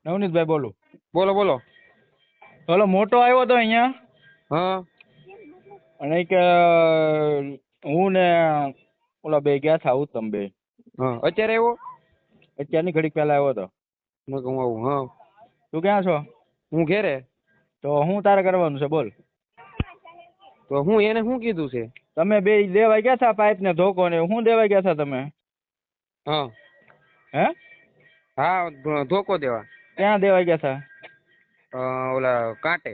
નવનીતભાઈ બોલું. બોલો બોલો. ઓલો મોટો આવ્યો તો અહીંયા હા અને કે હું ને ઓલા બે ગયા હતા ઉત્તમ બે. હા અત્યારે આવ્યો? અત્યારની ઘડીક પહેલા આવ્યો હતો. મેં કહું આવું. હા તું ક્યાં છો? હું ઘેરે. તો હું તારે કરવાનું છે બોલ. તો હું એને શું કીધું છે? તમે બે દેવા ગયા હતા પાઇપ ને ધોકો ને શું દેવા ગયા હતા તમે? હા હે હા ધોકો દેવા. ક્યાં દેવા ગયા હતા? ઓલા કાંટે.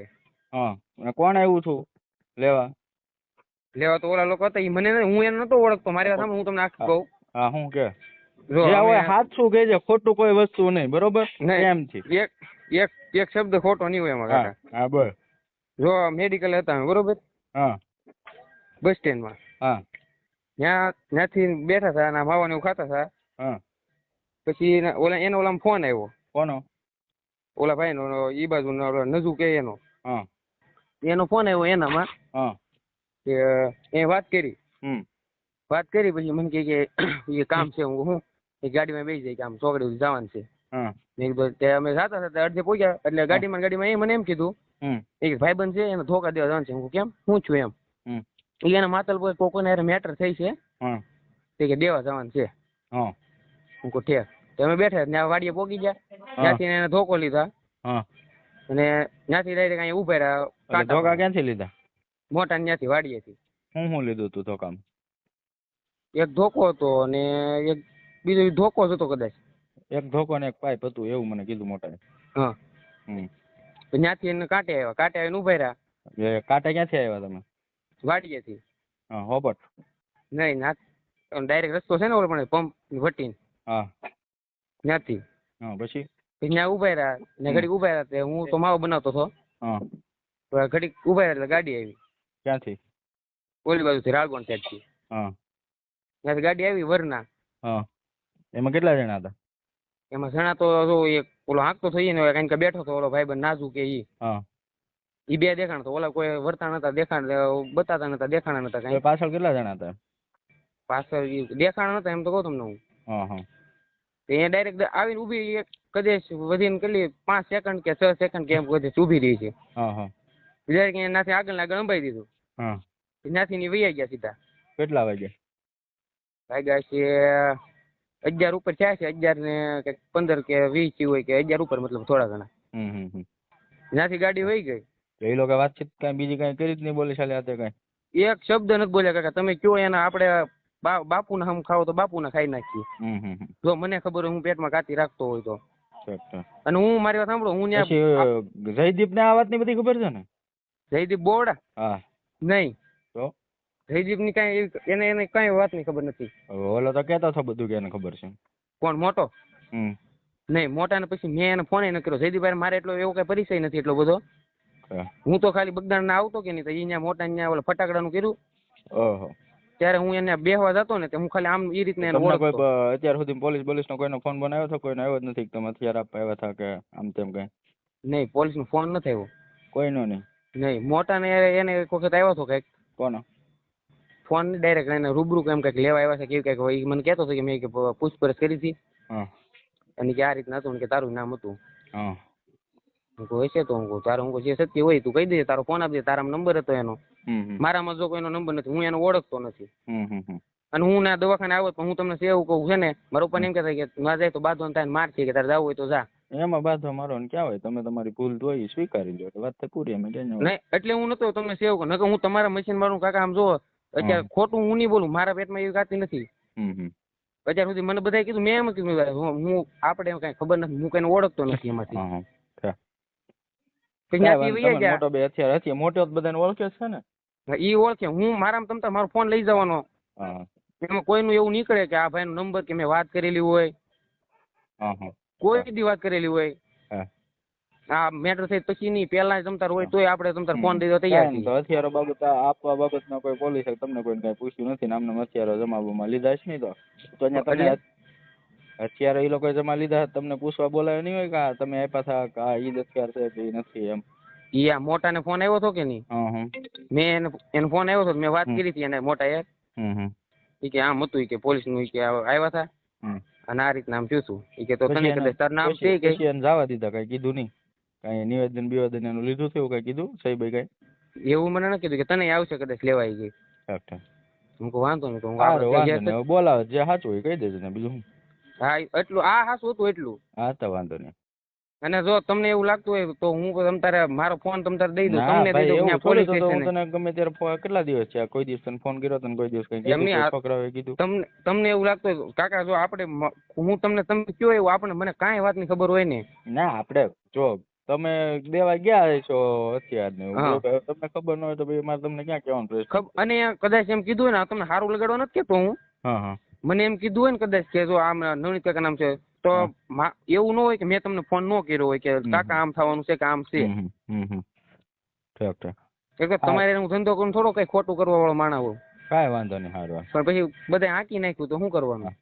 હા કોણ આવ્યું છું લેવા? લેવા તો ઓલા લોકો હતા. ઈ મને હું એને નતો ઓળખતો. મારી વાત હું તમને આખી કહું. હા હું કે જો જે હોય સાચું કહેજે, ખોટું કોઈ વસ્તુ નહીં, બરોબર? એમ છે. એક એક એક શબ્દ ખોટો નહીં હોય એમાં કાકા. હા બોલ. જો મેડિકલ હતા બરોબર. હા બસ સ્ટેન્ડ માં. હા ત્યાંથી બેઠા હતા અને માવાનું એવું ખાતા હતા. હા પછી ઓલામાં ફોન આવ્યો. કોનો? ઓલા ભાઈ નો ઈ બાજુ નજુ કે એનો. હા એનો ફોન આવ્યો એનામાં. હા કે એ વાત કરી. વાત કરી પછી મને કે એ કામ છે. હું એ ગાડીમાં બેસી જાય કે આમ ચોકડી સુધી જવાનું છે. અમે જતા હતા અડધે પહોંચ્યા એટલે ગાડીમાં એ મને એમ કીધું એક ભાઈબંધ છે એને ધોકા દેવા જવાનું છે. હું કેમ હું છું એમ. એના માતલ પર કોકોને મેટર થઈ છે કે દેવા જવાનું છે. હું કહું ઠેક. તો અમે બેઠા ત્યાં વાડીએ પોગી ગયા. ત્યાંથી એને ધોકો લીધા અને ત્યાંથી ડાયરેક્ટ અહીંયા ઉભા રહ્યા. ધોકા ક્યાંથી લીધા? મોટા ત્યાંથી વાડીએથી. હું લીધું તું ધોકામાં? એક ધોકો હતો અને એક બીજો ધોકો જ હતો કદાચ. એક ધોકો ને એક પાઇપ હતું એવું મને કીધું મોટા. હા ત્યાંથી એને કાંટે આવ્યા. કાંટે આવીને ઉભા રહ્યા. કાંટે ક્યાંથી આવ્યા તમે? વાડીએથી. હા હોબટ નહીં ડાયરેક્ટ રસ્તો છે ને ઓલો પણ પંપ વટીને. હા ત્યાંથી. હા પછી ત્યાં ઉભા રહ્યા ને ઘડીક ઉભા રહ્યા. હું તો માવો બનાવતો હતો. હા ઘડીક ઉભા રહ્યા એટલે ગાડી આવી. ક્યાંથી? ઓલી બાજુથી રાળગોણ સાઈડથી. હા ત્યાંથી ગાડી આવી વરના. હા એમાં કેટલા જણા હતા? એમાં જણા તો જો એક ઓલો હાંકતો થઈ ને કારણ કે બેઠો તો ઓલો ભાઈબંધ નાજુ કે ઈ. ઈ બે દેખાણ તો ઓલા કોઈ વર્તા નતા દેખાણ બતાતા નતા દેખાણા નતા કઈ. પાછળ કેટલા જણા હતા? પાછળ દેખાણ નતા એમ તો કહું તમને હું. એ ડાયરેક્ટ આવીને ઉભી એક કદાચ વધીને કેટલી 5 સેકન્ડ કે 6 સેકન્ડ કે એમ કદાચ ઉભી રહી છે. ડાયરેક્ટ એનાથી આગળ અંબાઈ દીધું. ત્યાંથી ની વૈયા ગયા સીધા. કેટલા વાગ્યા? વાગ્યા છે 11 ઉપર થયા છે. 11 ને 15 કે 20 હોય કે 11 ઉપર મતલબ થોડા ઘણા. ત્યાંથી ગાડી વહી ગઈ. એ લોકો વાતચીત કઈ બીજી કઈ કરી જ નહીં બોલે ચાલે આતે કઈ? એક શબ્દ નથી બોલ્યા કાકા. તમે કયો એના આપણે બાપુના હમ ખાવ તો બાપુના ખાઈ નાખીએ. જો મને ખબર હોય હું પેટમાં કાતી રાખતો હોય તો. અને હું મારી વાત સાંભળો હું જયદીપ ને આ વાત ની બધી ખબર છે ને? જયદીપ બોવડા? હા નહીં તો જયદીપ ની કઈ એને કઈ વાત ની ખબર નથી. ઓલો તો કેતો હતો બધું કે એને ખબર છે. કોણ મોટો? નહીં મોટા ને પછી મેં એને ફોન ન કર્યો. જયદીપભાઈ મારે એટલો એવો કઈ પરિચય નથી એટલો બધો. હું તો ખાલી બગદાણ ના આવતો કે નહીં તો અહીંયા મોટા અહીંયા ઓલા ફટાકડાનું કર્યું. ત્યારે હું એને બેહવા જતો ને હું ખાલી આમ એ રીતના એને ઓળખતો. અત્યાર સુધી પોલીસ નો કોઈનો ફોન બનાવ્યો હતો? કોઈનો આવ્યો જ નથી? તમે હથિયાર આપવા આવ્યા હતા કે આમ તેમ કઈ? નહીં પોલીસ નો ફોન નથી આવ્યો. કોઈનો નહીં? નહીં મોટા ને એને એક વખત આવ્યો હતો કઈક. કોનો ફોન? ડાયરેક્ટ એને રૂબરૂ એમ કઈક લેવા આવ્યા છે કેવું કઈક હોય. મને કહેતો હતો કે મેં પૂછપરછ કરી હતી અને કે આ રીતના હતું કે તારું નામ હતું. હું કહું હશે તો હું કહું તારું હું જે સત્ય હોય તું કહી દેજે. તારો ફોન આપી દે. તારામાં નંબર હતો એનો. મારામાં જો કોઈનો નંબર નથી. હું એને ઓળખતો નથી. અને હું ના દવાખાને આવ્યો પણ હું તમને એવું કહું છે ને મારા પપ્પાને એમ કહેતા કે ના જાય તો બાંધવાનું થાય માર છે કે તારે જવું હોય તો જા. એમાં બાંધવા મારો ને ક્યાં હોય? તમે તમારી ભૂલ ધોઈ સ્વીકારી લો વાત તો પૂરી. અમે નહીં એટલે હું નતો તમને સેવ કહું નકર હું તમારા મશીન મારું કાકા આમ જો અત્યારે ખોટું હું નહીં બોલું. મારા પેટમાં એવી ગાતી નથી. અત્યાર સુધી મને બધાએ કીધું મેં એમ કીધું હું આપણે કઈ ખબર નથી. હું કઈને ઓળખતો નથી એમાંથી. મોટો બે હથિયાર મોટો બધાને ઓળખે છે ને? ઈ ઓળખે. હું મારામાં તમતા મારો ફોન લઈ જવાનો. એમાં કોઈનું એવું નીકળે કે આ ભાઈ નો નંબર કે મેં વાત કરેલી હોય. કોઈ દી વાત કરેલી હોય. આ મેટર થઈ પછી નહીં પેલા તમતાર હોય તોય આપણે તમતાર ફોન દઈ દો તૈયાર છીએ. હથિયારો બાબત આપવા બાબતમાં કોઈ પોલીસે તમને કોઈ કઈ પૂછ્યું નથી? નામના હથિયારો જમાવવામાં લીધા છે નહીં તો અહીંયા તમે હથિયારો એ લોકો જમા લીધા તમને પૂછવા બોલાયો નહીં હોય કે તમે આપ્યા હતા કે આ ઈદ હથિયાર છે કે નથી એમ? ઈ આ મોટા ને ફોન આવ્યો હતો કે નહીં? મેં એને ફોન આવ્યો હતો. મેં વાત કરી હતી એને મોટા યાર. કે આમ હતું કે પોલીસ નું કે આવ્યા હતા. અને આ રીતના આમ થયું હતું ઈ કે તો તને કદાચ તારું નામ છે કે પછી એને જવા દીધા, કઈ કીધું નહીં, કઈ નિવેદન બિવેદન એનું લીધું થયું, કઈ કીધું સાહેબ કઈ એવું મને ન કીધું કે તને આવશે કદાચ લેવા ઈ કે. હું કહું વાંધો નહીં, તો હું વાંધો નહીં, બોલાવે જે સાચું હોય કહી દેજો ને, બીજું શું. હા એટલું આ હાસું હતું એટલું. હા તો વાંધો નહીં. અને જો તમને એવું લાગતું હોય તો હું તમ તારે મારો ફોન તમ તારે દઈ દઉં, તમને દઈ દઉં. પોલીસ સ્ટેશન તને ગમે ત્યારે કેટલા દિવસ છે, કોઈ દિવસ તને ફોન કર્યો તને કોઈ દિવસ કઈ કીધું છોકરાઓએ કીધું? તમને એવું લાગતું હોય કાકા, જો આપણે હું તમને તમે કયો એવું આપણે મને કાંઈ વાતની ખબર હોય ને. ના આપણે જો તમે દેવા ગયા છો હથિયાર ને તમને ખબર ન હોય તો ભાઈ મારે તમને ક્યાં કહેવાનું. અને કદાચ એમ કીધું હોય ને તમને સારું લગાડવા નથી કેતો હું. મને એમ કીધું હોય ને કદાચ કે જો આમ નવનીત કાકા નામ છે, તો એવું ન હોય કે મેં તમને ફોન ન કર્યો હોય કે કાકા આમ થવાનું છે કે આમ છે. તમારે હું ધંધો કરું થોડો કઈ ખોટું કરવા વાળો માણસ હોય. કાંઈ વાંધો નહીં, સારું. પણ પછી બધા હાંકી નાખ્યું તો શું કરવાનું?